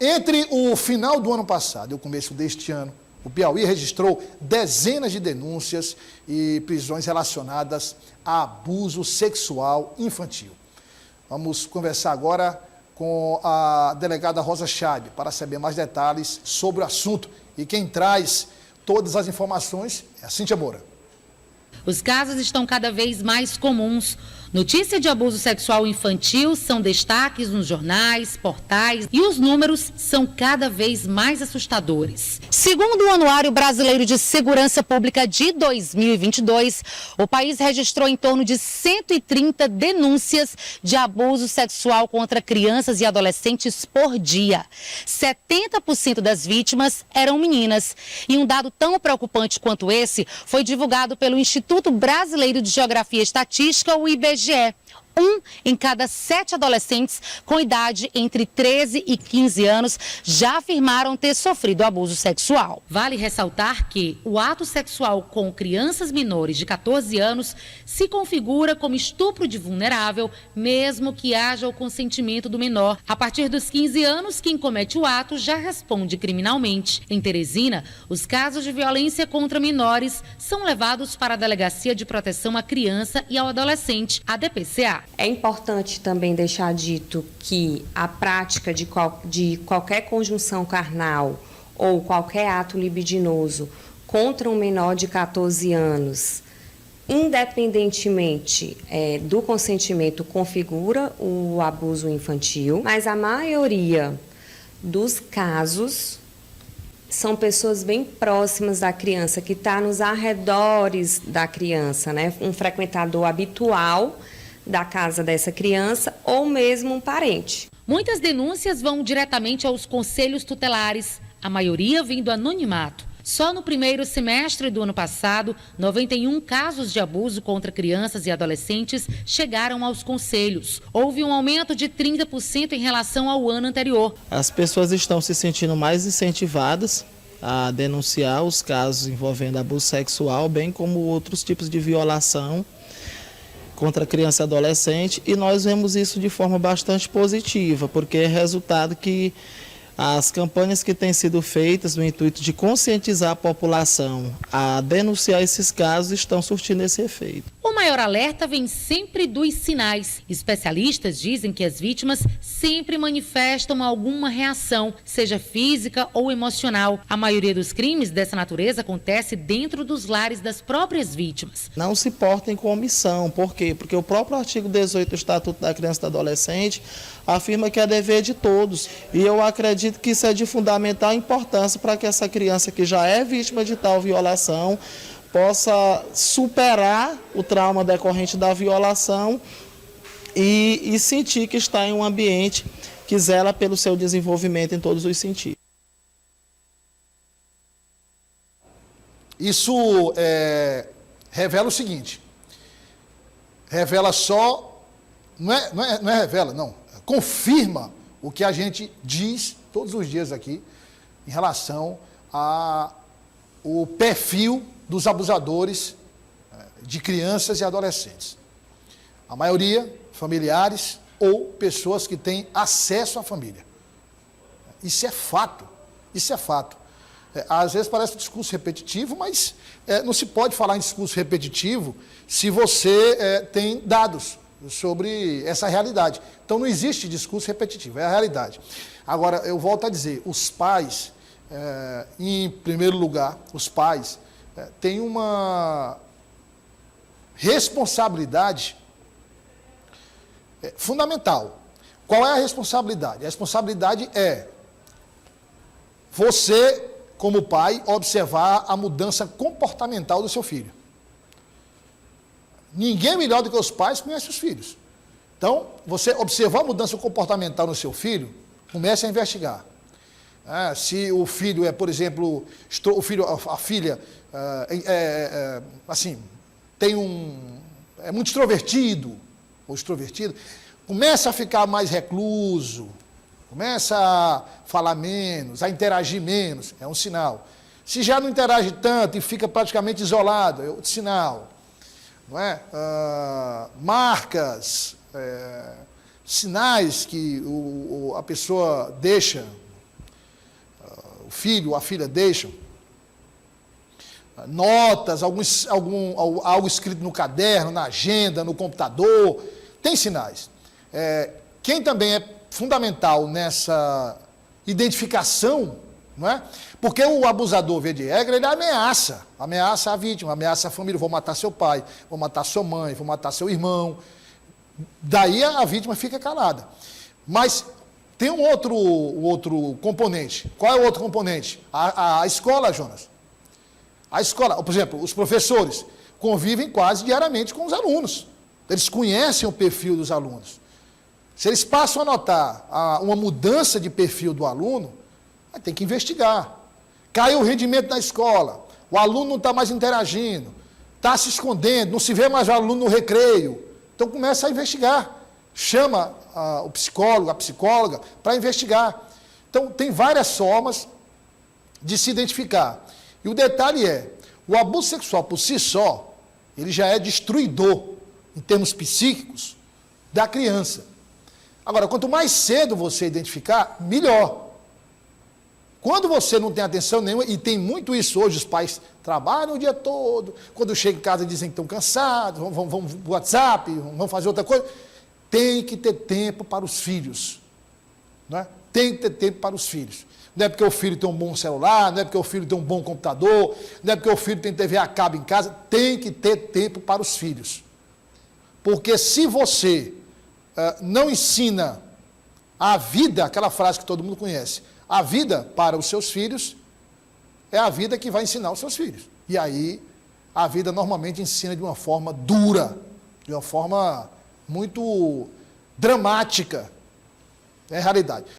Entre o final do ano passado e o começo deste ano, o Piauí registrou dezenas de denúncias e prisões relacionadas a abuso sexual infantil. Vamos conversar agora com a delegada Rosa Chade para saber mais detalhes sobre o assunto. E quem traz todas as informações é a Cíntia Moura. Os casos estão cada vez mais comuns. Notícias de abuso sexual infantil são destaques nos jornais, portais e os números são cada vez mais assustadores. Segundo o Anuário Brasileiro de Segurança Pública de 2022, o país registrou em torno de 130 denúncias de abuso sexual contra crianças e adolescentes por dia. 70% das vítimas eram meninas. E um dado tão preocupante quanto esse foi divulgado pelo Instituto Brasileiro de Geografia e Estatística, o IBGE. 1 em cada 7 adolescentes com idade entre 13 e 15 anos já afirmaram ter sofrido abuso sexual. Vale ressaltar que o ato sexual com crianças menores de 14 anos se configura como estupro de vulnerável, mesmo que haja o consentimento do menor. A partir dos 15 anos, quem comete o ato já responde criminalmente. Em Teresina, os casos de violência contra menores são levados para a Delegacia de Proteção à Criança e ao Adolescente, a DPCA. É importante também deixar dito que a prática de qualquer conjunção carnal ou qualquer ato libidinoso contra um menor de 14 anos, independentemente do consentimento, configura o abuso infantil, mas a maioria dos casos são pessoas bem próximas da criança, que está nos arredores da criança, né? Um frequentador habitual da casa dessa criança ou mesmo um parente. Muitas denúncias vão diretamente aos conselhos tutelares, a maioria vindo do anonimato. Só no primeiro semestre do ano passado, 91 casos de abuso contra crianças e adolescentes chegaram aos conselhos. Houve um aumento de 30% em relação ao ano anterior. As pessoas estão se sentindo mais incentivadas a denunciar os casos envolvendo abuso sexual, bem como outros tipos de violação contra criança e adolescente, e nós vemos isso de forma bastante positiva, porque é resultado que as campanhas que têm sido feitas no intuito de conscientizar a população a denunciar esses casos estão surtindo esse efeito. O maior alerta vem sempre dos sinais. Especialistas dizem que as vítimas sempre manifestam alguma reação, seja física ou emocional. A maioria dos crimes dessa natureza acontece dentro dos lares das próprias vítimas. Não se portem com omissão. Por quê? Porque o próprio artigo 18 do Estatuto da Criança e do Adolescente afirma que é dever de todos. E eu acredito que isso é de fundamental importância para que essa criança que já é vítima de tal violação possa superar o trauma decorrente da violação e sentir que está em um ambiente que zela pelo seu desenvolvimento em todos os sentidos. Isso revela o seguinte, confirma o que a gente diz todos os dias aqui em relação ao perfil dos abusadores de crianças e adolescentes. A maioria, familiares ou pessoas que têm acesso à família. Isso é fato, isso é fato. Às vezes parece um discurso repetitivo, mas não se pode falar em discurso repetitivo se você tem dados sobre essa realidade. Então não existe discurso repetitivo, é a realidade. Agora, eu volto a dizer, os pais, em primeiro lugar, os pais têm uma responsabilidade fundamental. Qual é a responsabilidade? A responsabilidade é você, como pai, observar a mudança comportamental do seu filho. Ninguém melhor do que os pais conhece os filhos. Então, você observar a mudança comportamental no seu filho, comece a investigar. Se o filho é, por exemplo, a filha, é muito extrovertido ou extrovertido, começa a ficar mais recluso, começa a falar menos, a interagir menos, é um sinal. Se já não interage tanto e fica praticamente isolado, é outro sinal. Não é? Marcas, sinais que a pessoa deixa filho ou a filha deixam, notas, algo escrito no caderno, na agenda, no computador, tem sinais. Quem também é fundamental nessa identificação, não é? Porque o abusador, via de regra, ele ameaça a vítima, ameaça a família, vou matar seu pai, vou matar sua mãe, vou matar seu irmão. Daí a vítima fica calada. Mas tem um outro componente. Qual é o outro componente? A escola, Jonas. A escola, por exemplo, os professores convivem quase diariamente com os alunos. Eles conhecem o perfil dos alunos. Se eles passam a notar uma mudança de perfil do aluno, tem que investigar. Caiu o rendimento da escola, o aluno não está mais interagindo, está se escondendo, não se vê mais o aluno no recreio. Então começa a investigar. Chama o psicólogo, a psicóloga, para investigar. Então tem várias formas de se identificar. E o detalhe é, o abuso sexual por si só, ele já é destruidor, em termos psíquicos, da criança. Agora, quanto mais cedo você identificar, melhor. Quando você não tem atenção nenhuma, e tem muito isso hoje, os pais trabalham o dia todo, quando chegam em casa dizem que estão cansados, vão pro WhatsApp, vão fazer outra coisa. Tem que ter tempo para os filhos. Não é? Tem que ter tempo para os filhos. Não é porque o filho tem um bom celular, não é porque o filho tem um bom computador, não é porque o filho tem TV a cabo em casa, tem que ter tempo para os filhos. Porque se você não ensina a vida, aquela frase que todo mundo conhece, a vida para os seus filhos, é a vida que vai ensinar os seus filhos. E aí, a vida normalmente ensina de uma forma dura, de uma forma muito dramática. É a realidade.